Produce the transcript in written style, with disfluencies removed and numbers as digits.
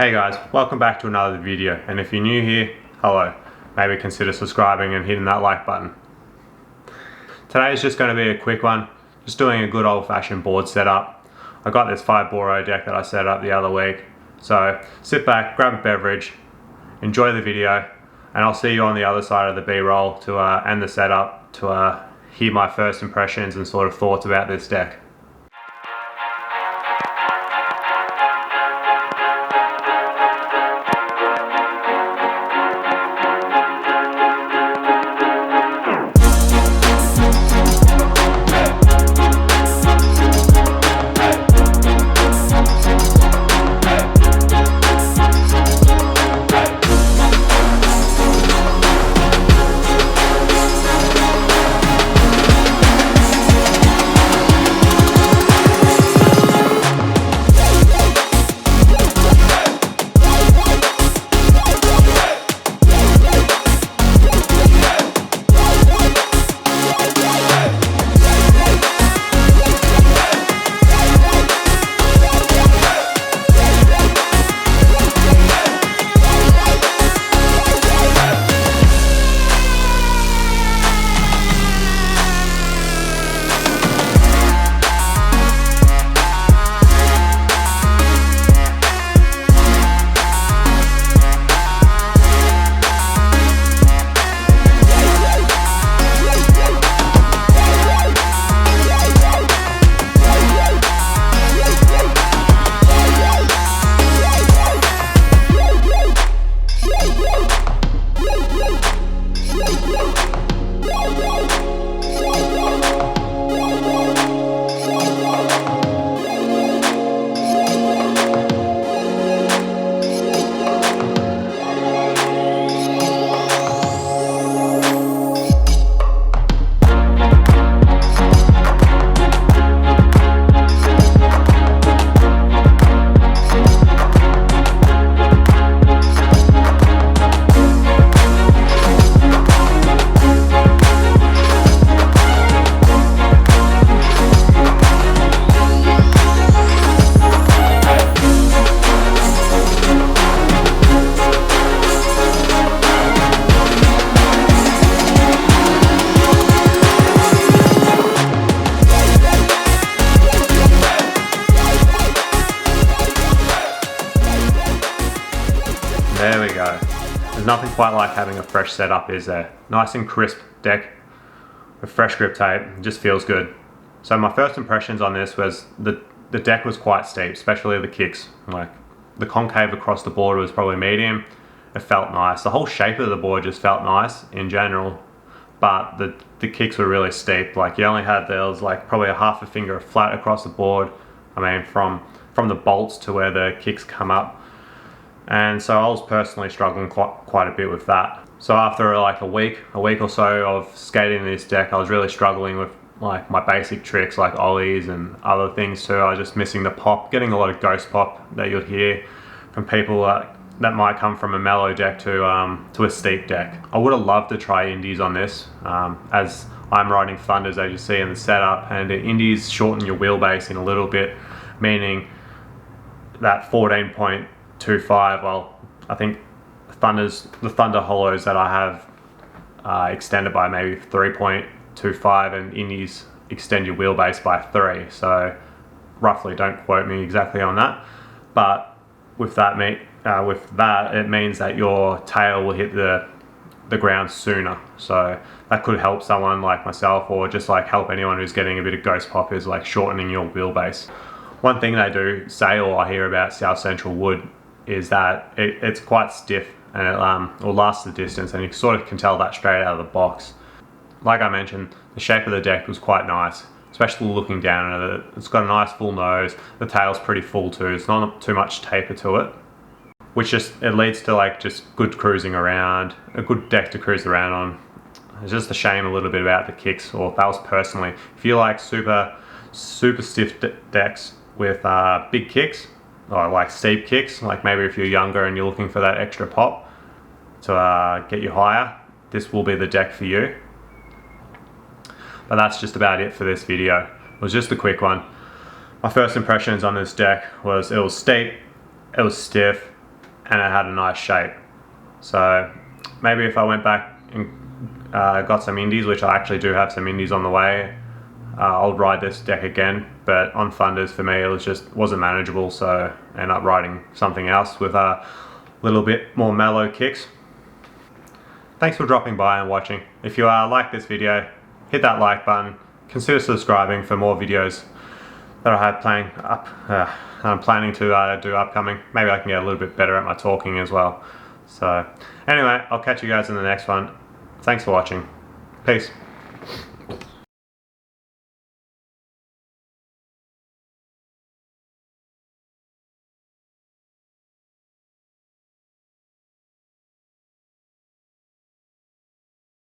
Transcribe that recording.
Hey guys, welcome back to another video, and if you're new here, hello. Maybe consider subscribing and hitting that like button. Today is just going to be a quick one, just doing a good old-fashioned board setup. I got this 5Boro deck that I set up the other week, so sit back, grab a beverage, enjoy the video, and I'll see you on the other side of the B-roll to and the setup to hear my first impressions and sort of thoughts about this deck. There we go. There's nothing quite like having a fresh setup, is there? Nice and crisp deck with fresh grip tape, it just feels good. So my first impressions on this was the deck was quite steep, especially the kicks. Like the concave across the board was probably medium. It felt nice. The whole shape of the board just felt nice in general, but the kicks were really steep. Like you only had, there was like probably a half a finger flat across the board. I mean, from the bolts to where the kicks come up. And so I was personally struggling quite a bit with that. So after like a week or so of skating this deck, I was really struggling with like my basic tricks like ollies and other things too. I was just missing the pop, getting a lot of ghost pop that you'd hear from people that might come from a mellow deck to a steep deck. I would have loved to try indies on this, as I'm riding Thunders as you see in the setup, and the indies shorten your wheelbase in a little bit, meaning that 14.25, well, I think the Thunder Hollows that I have extended by maybe 3.25, and indies extend your wheelbase by 3. So roughly, don't quote me exactly on that, but with that it means that your tail will hit the ground sooner. So that could help someone like myself, or just like help anyone who's getting a bit of ghost pop, is like shortening your wheelbase. One thing they do say, or I hear about South Central wood, is that it's quite stiff and it will last the distance, and you sort of can tell that straight out of the box. Like I mentioned, the shape of the deck was quite nice, especially looking down at it. It's got a nice full nose, the tail's pretty full too, it's not too much taper to it, which it leads to like just good cruising around, a good deck to cruise around on. It's just a shame a little bit about the kicks, or that was personally, if you like super stiff decks with big kicks, or like steep kicks, like maybe if you're younger and you're looking for that extra pop to get you higher, this will be the deck for you. But that's just about it for this video. It was just a quick one. My first impressions on this deck was it was steep, it was stiff, and it had a nice shape. So maybe if I went back and got some indies, which I actually do have some indies on the way, I'll ride this deck again. But on Thunders, for me, it wasn't manageable, so I ended up riding something else with a little bit more mellow kicks. Thanks for dropping by and watching. If you like this video, hit that like button. Consider subscribing for more videos that I have I'm planning to do upcoming. Maybe I can get a little bit better at my talking as well. So anyway, I'll catch you guys in the next one. Thanks for watching. Peace.